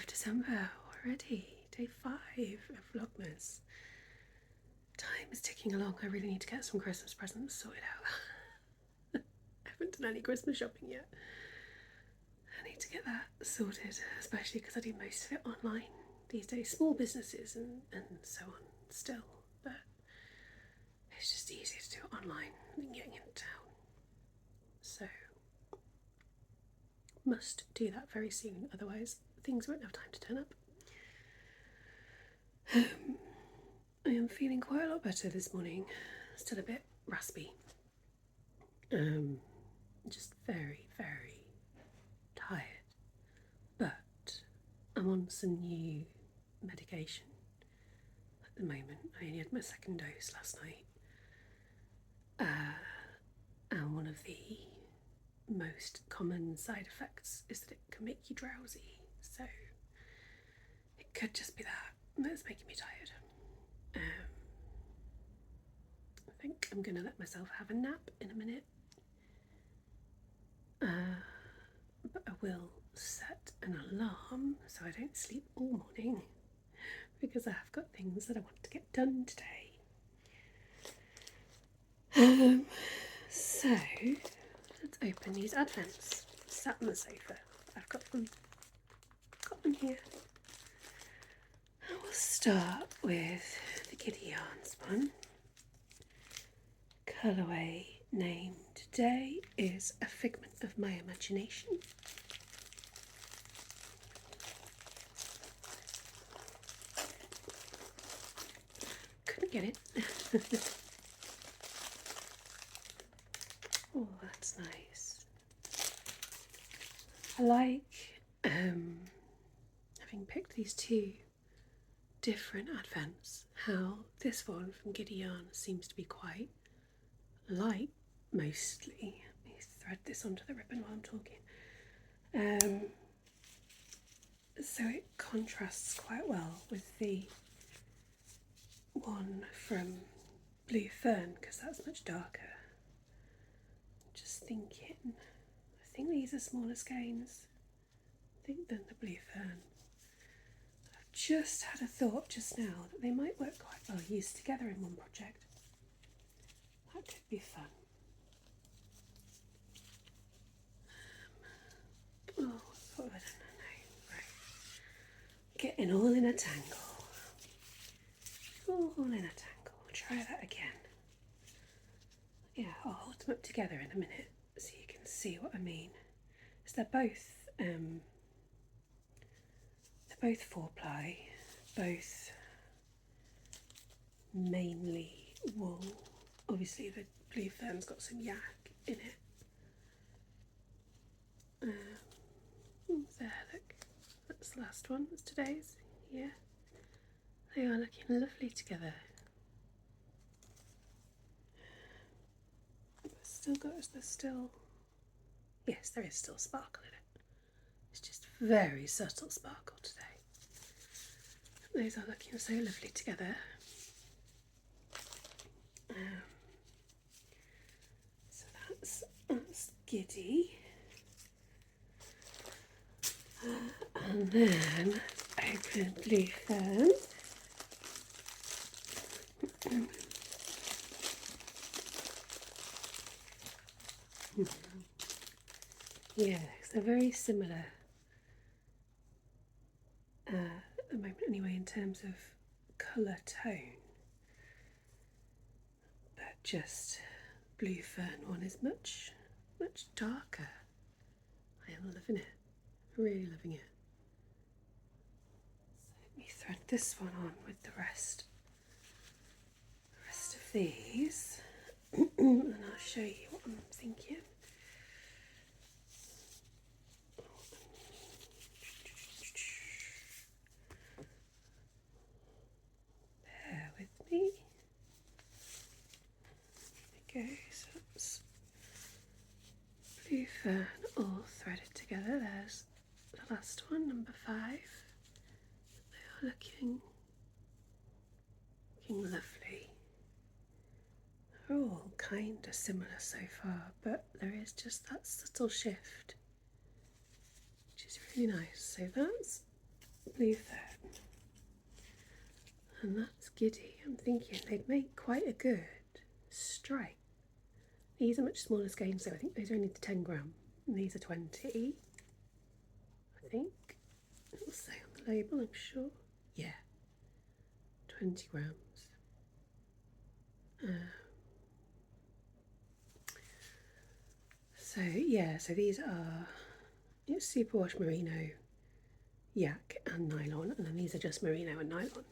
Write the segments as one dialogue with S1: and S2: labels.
S1: of December already, day 5 of Vlogmas. Time is ticking along. I really need to get some Christmas presents sorted out. I haven't done any Christmas shopping yet. I need to get that sorted, especially because I do most of it online these days. Small businesses and so on still, but it's just easier to do it online than getting into town. So, must do that very soon, otherwise things won't have time to turn up. I am feeling quite a lot better this morning. Still a bit raspy. Just very, very tired. But I'm on some new medication at the moment. I only had my second dose last night. And one of the most common side effects is that it can make you drowsy. So it could just be that's making me tired. I think I'm going to let myself have a nap in a minute. But I will set an alarm so I don't sleep all morning, because I have got things that I want to get done today. So let's open these advents. Sat on the sofa. I've got them here. I will start with the Giddy Yarns one. Colourway name today is A Figment of My Imagination. Couldn't get it. Oh, that's nice. I like having picked these two different advents, how this one from Giddy Yarn seems to be quite light mostly. Let me thread this onto the ribbon while I'm talking. So it contrasts quite well with the one from Blue Fern, because that's much darker. Just thinking, I think these are smaller skeins, than the Blue Fern. I've just had a thought just now that they might work quite well used together in one project. That could be fun. Oh, what have I done? No, right. Getting all in a tangle. All in a tangle. Try that again. Yeah, I'll hold them up together in a minute so you can see what I mean. Because they're both 4-ply, both mainly wool. Obviously the Blue Fern's got some yak in it. There, look. That's the last one. That's today's. Yeah. They are looking lovely together. Yes, there is still sparkle in it. It's just very subtle sparkle today. Those are looking so lovely together. So that's Giddy. And then open Blue Fern. Yeah, they're very similar at the moment anyway in terms of colour tone, but just Blue Fern one is much darker. I am loving it, really loving it. So let me thread this one on with the rest of these and I'll show you what I'm thinking. Me. There we go, so that's Blue Fern all threaded together. There's the last one, number 5. They are looking lovely. They're all kind of similar so far, but there is just that subtle shift, which is really nice. So that's blue fern, and that's giddy. I'm thinking they'd make quite a good stripe. These are much smaller skeins, so I think those are only the 10 gram, and these are 20. I think it'll say on the label, I'm sure. Yeah, 20 grams. So yeah, so these are, it's superwash merino, yak and nylon, and then these are just merino and nylon.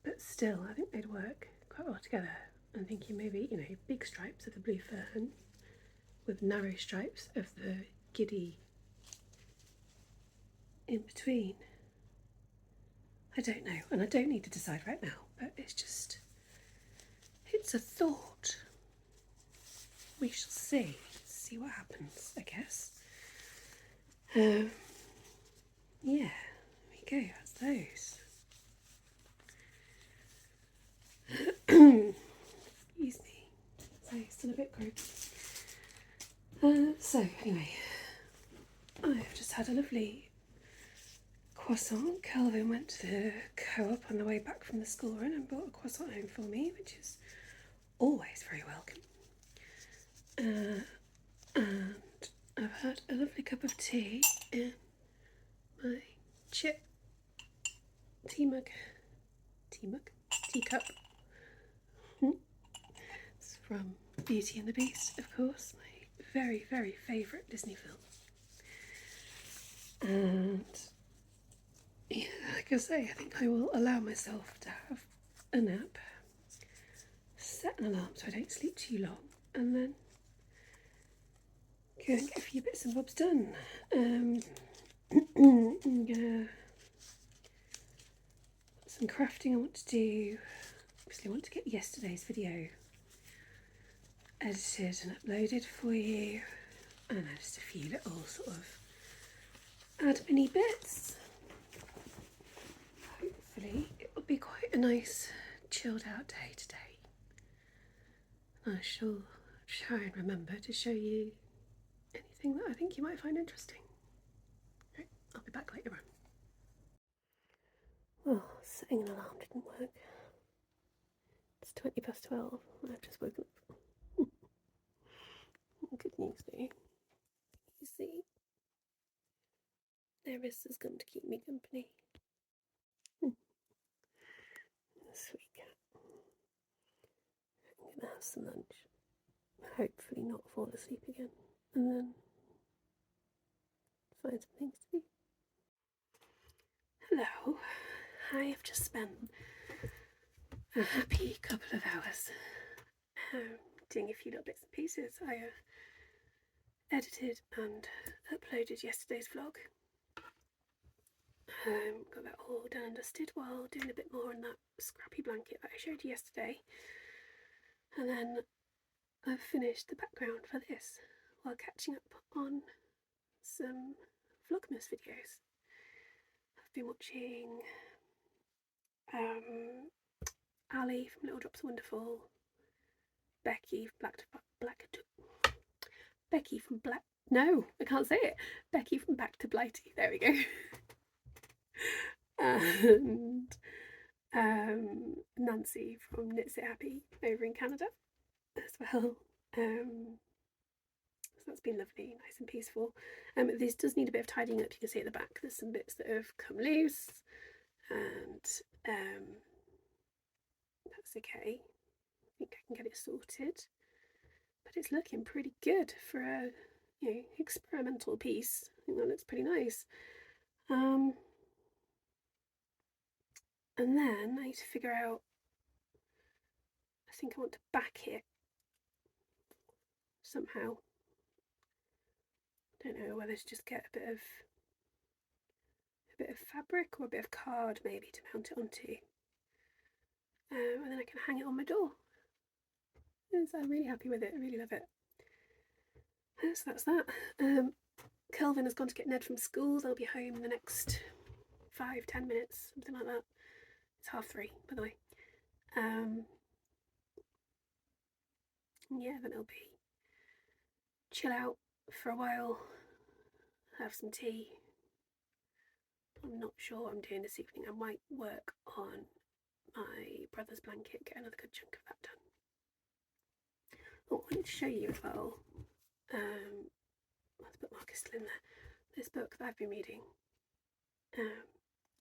S1: But still, I think they'd work quite well together. I'm thinking maybe, big stripes of the blue fern with narrow stripes of the giddy in between. I don't know, and I don't need to decide right now, but it's a thought. We shall see what happens, I guess. Yeah, there we go, that's those. Excuse me, so still a bit croaky. So anyway, I've just had a lovely croissant. Kelvin went to the co-op on the way back from the school run and brought a croissant home for me, which is always very welcome. And I've had a lovely cup of tea in my chip teacup. It's from Beauty and the Beast, of course, my very, very favourite Disney film. And yeah, like I say, I think I will allow myself to have a nap, set an alarm so I don't sleep too long, and then go and get a few bits and bobs done. I'm gonna some crafting I want to do. Obviously I want to get yesterday's video edited and uploaded for you, and then just a few little sort of admin-y bits. Hopefully it will be quite a nice chilled out day today. I shall try and remember to show you anything that I think you might find interesting. Right, I'll be back later on. Oh, setting an alarm didn't work. It's 12:20. I've just woken up. Good news though. You see, Eris has come to keep me company. Sweet cat. I'm gonna have some lunch. Hopefully not fall asleep again. And then find some things to do. Hello. I have just spent a happy couple of hours doing a few little bits and pieces. I edited and uploaded yesterday's vlog. Got that all done and dusted while doing a bit more on that scrappy blanket that I showed you yesterday. And then I've finished the background for this while catching up on some Vlogmas videos. I've been watching Ali from Little Drops of Wonderful, Becky from Becky from Back to Blighty, there we go. And Nancy from Knits It Happy over in Canada as well. So that's been lovely, nice and peaceful. This does need a bit of tidying up. You can see at the back there's some bits that have come loose, and that's okay. I think I can get it sorted, but it's looking pretty good for a experimental piece. I think that looks pretty nice. And then I need to figure out, I think I want to back it somehow. I don't know whether to just get a bit of fabric or a bit of card maybe to mount it onto, and then I can hang it on my door. So I'm really happy with it. I really love it. So that's that. Kelvin has gone to get Ned from school. They'll be home in the next 5-10 minutes, something like that. It's 3:30, by the way. Yeah, then it'll be chill out for a while, have some tea, I'm not sure what I'm doing this evening. I might work on my brother's blanket, get another good chunk of that done. Oh, I wanted to show you as well. The bookmark is still in there. This book that I've been reading.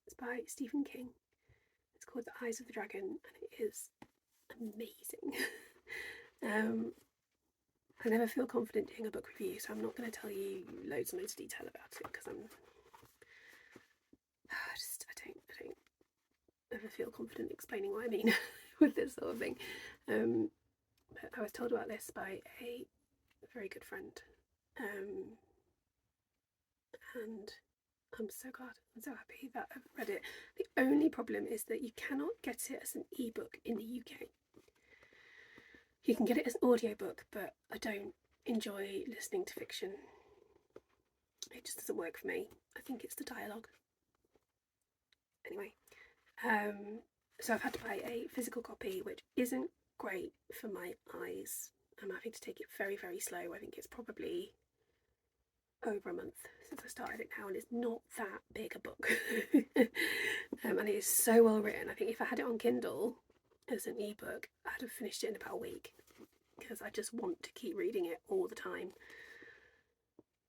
S1: It's by Stephen King. It's called The Eyes of the Dragon, and it is amazing. I never feel confident doing a book review, so I'm not going to tell you loads and loads of detail about it because I don't ever feel confident explaining what I mean with this sort of thing. But I was told about this by a very good friend, and I'm so glad. I'm so happy that I've read it. The only problem is that you cannot get it as an ebook in the UK. You can get it as an audiobook, but I don't enjoy listening to fiction. It just doesn't work for me. I think it's the dialogue. Anyway, so I've had to buy a physical copy, which isn't great for my eyes. I'm having to take it very, very slow. I think it's probably over a month since I started it now, and it's not that big a book. And it is so well written. I think if I had it on Kindle as an ebook, I'd have finished it in about a week, because I just want to keep reading it all the time.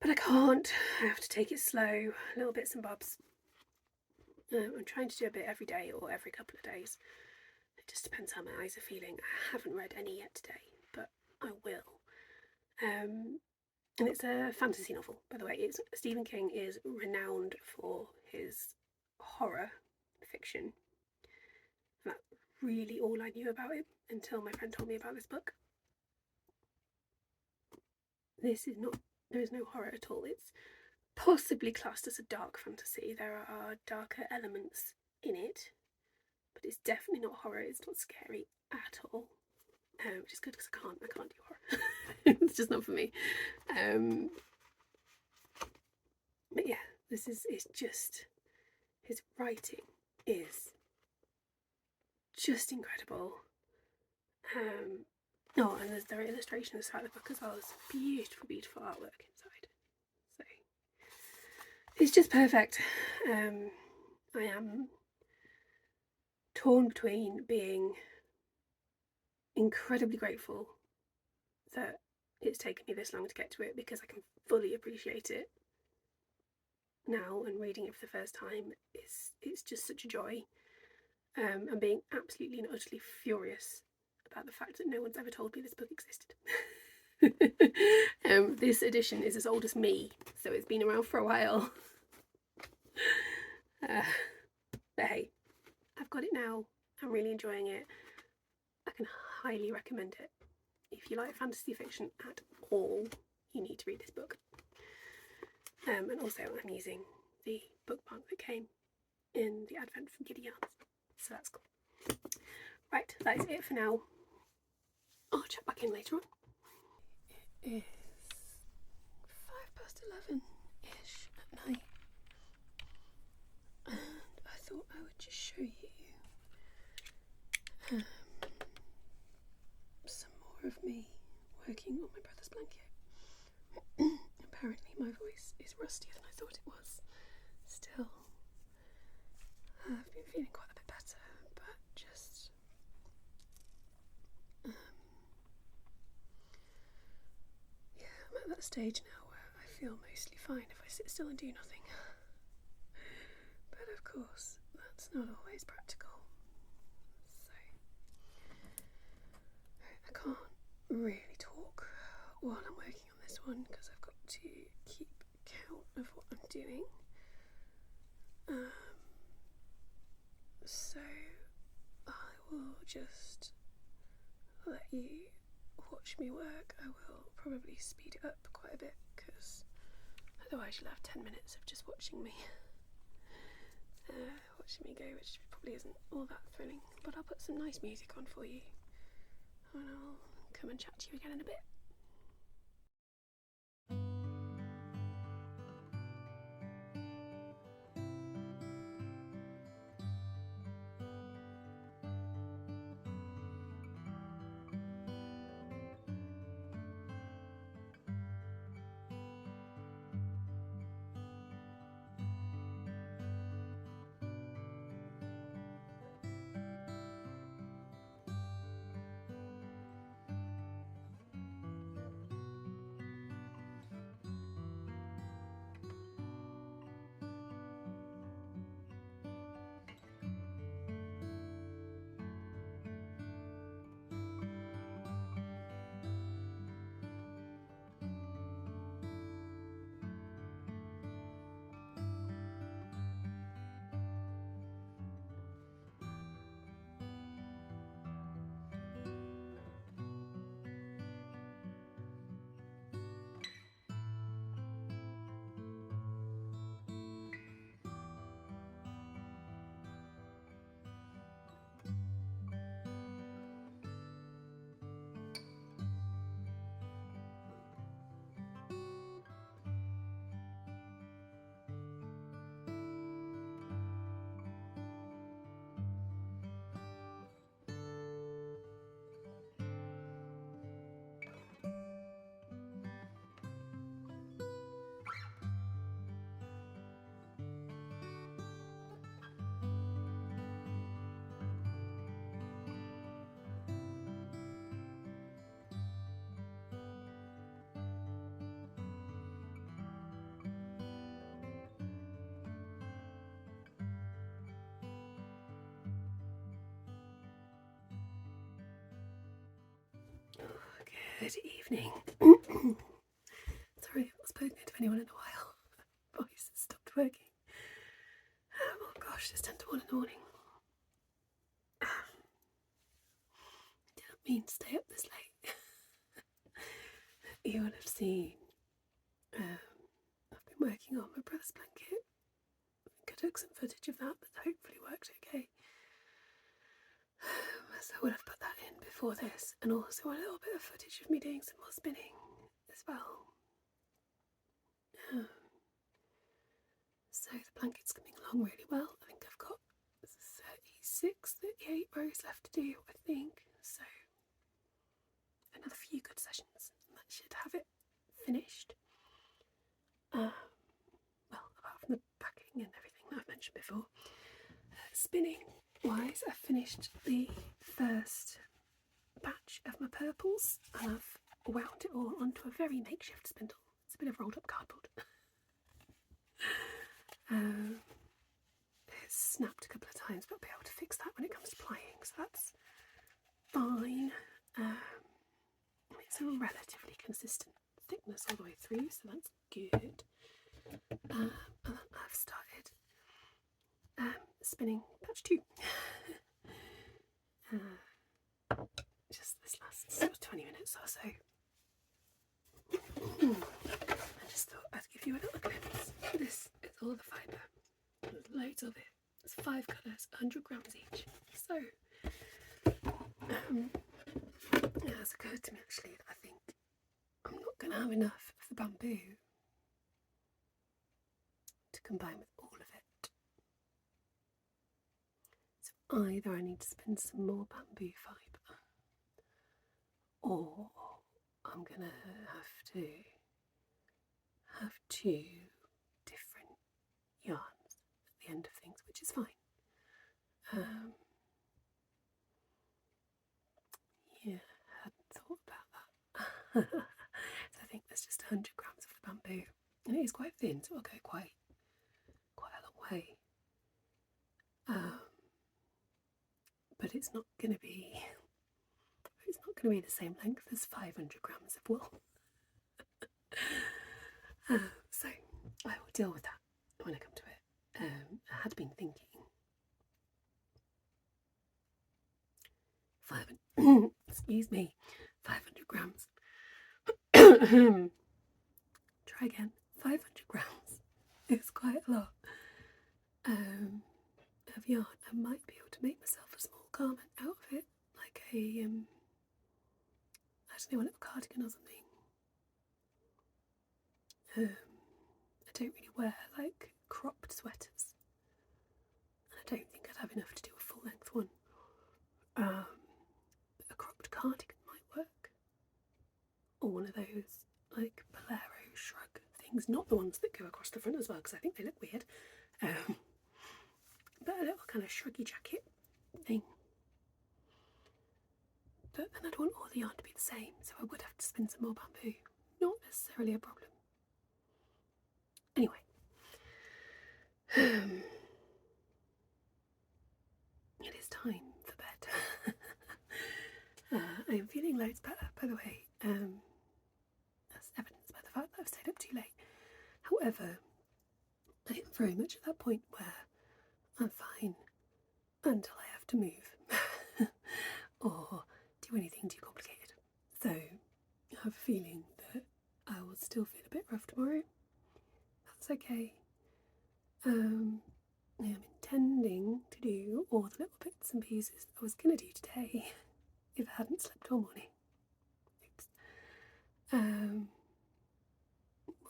S1: But I can't. I have to take it slow, little bits and bobs. I'm trying to do a bit every day or every couple of days. It just depends how my eyes are feeling. I haven't read any yet today, but I will. And it's a fantasy novel, by the way. Stephen King is renowned for his horror fiction. And that's really all I knew about him until my friend told me about this book. There is no horror at all. It's possibly classed as a dark fantasy. There are darker elements in it, but it's definitely not horror. It's not scary at all, which is good because I can't do horror. It's just not for me. But yeah, it's just, his writing is just incredible. Oh, and there are illustrations throughout the book as well. It's beautiful, beautiful artwork inside. So it's just perfect. I am torn between being incredibly grateful that it's taken me this long to get to it, because I can fully appreciate it now, and reading it for the first time it's just such a joy, and being absolutely and utterly furious about the fact that no one's ever told me this book existed. This edition is as old as me, so it's been around for a while. But hey, I've got it now. I'm really enjoying it. I can highly recommend it. If you like fantasy fiction at all, you need to read this book. And also I'm using the bookmark that came in the Advent from Giddy Yarns, so that's cool. Right, that is it for now. I'll check back in later on. It is 11:05-ish at night, and I thought I would just show you some more of me working on my brother's blanket. Apparently my voice is rustier than I thought it was. Still, I've been feeling quite a bit better, but just yeah, I'm at that stage now where I feel mostly fine if I sit still and do nothing. But of course, that's not always practical. So I can't really talk while I'm working on this one, because I've got to keep count of what I'm doing. So I will just let you watch me work. I will probably speed it up quite a bit, because otherwise you'll have 10 minutes of just watching me go, which probably isn't all that thrilling. But I'll put some nice music on for you, and I'll come and chat to you again in a bit. Good evening. Sorry, I've not spoken to anyone in a while. My voice has stopped working. Oh gosh, it's 10 to 1 in the morning. Didn't mean to stay up this late. You would have seen I've been working on my brother's blanket. I think I took some footage of that, but hopefully worked okay. So I would have put that in before this, and also a little bit of footage of me doing some more spinning as well. So the blanket's coming along really well. I think I've got 38 rows left to do, I think. So another few good sessions, and that should have it finished. Well, apart from the packing and everything that I've mentioned before. Spinning wise, I've finished the first batch of my purples, and I've wound it all onto a very makeshift spindle. It's a bit of rolled up cardboard. It's snapped a couple of times, but I'll be able to fix that when it comes to plying, so that's fine. It's a relatively consistent thickness all the way through, so that's good. And then I've started spinning batch 2. Just this last sort of 20 minutes or so. I just thought I'd give you a little glimpse. This is all the fibre. There's loads of it. There's 5 colours, 100 grams each. So, it has occurred to me actually that I think I'm not going to have enough of the bamboo to combine with all of it. So either I need to spin some more bamboo fibre, or I'm going to have 2 different yarns at the end of things, which is fine. Yeah, I hadn't thought about that. So I think there's just 100 grams of the bamboo, and it is quite thin, so it'll go quite a long way. But it's not going to be the same length as 500 grams of wool. So I will deal with that when I come to it. I had been thinking 500 grams. Try again. 500 grams. It's quite a lot of yarn. I might be able to make myself a small garment out of it, like a I don't know, a little cardigan or something. I don't really wear like cropped sweaters, and I don't think I'd have enough to do a full length one. A cropped cardigan might work, or one of those like bolero shrug things, not the ones that go across the front as well, because I think they look weird. But a little kind of shruggy jacket thing. But then I'd want all the yarn to be the same, so I would have to spin some more bamboo. Not necessarily a problem. Anyway, it is time for bed. I am feeling loads better, by the way. That's evidenced by the fact that I've stayed up too late. However, I am very much at that point where I'm fine until I have to move or do anything too complicated. So I have a feeling that I will still feel a bit rough tomorrow. That's okay. I am intending to do all the little bits and pieces I was going to do today if I hadn't slept all morning. Oops.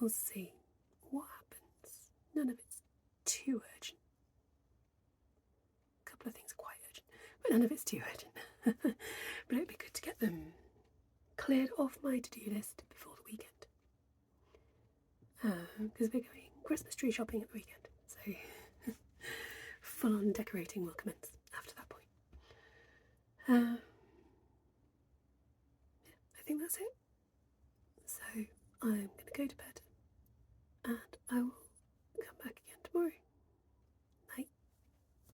S1: We'll see what happens. None of it's too urgent. A couple of things are quite urgent, but none of it's too urgent. But it'd be good to get them cleared off my to-do list before the weekend. Because we're going Christmas tree shopping at the weekend, so full-on decorating will commence after that point. Yeah, I think that's it. So I'm going to go to bed, and I will come back again tomorrow.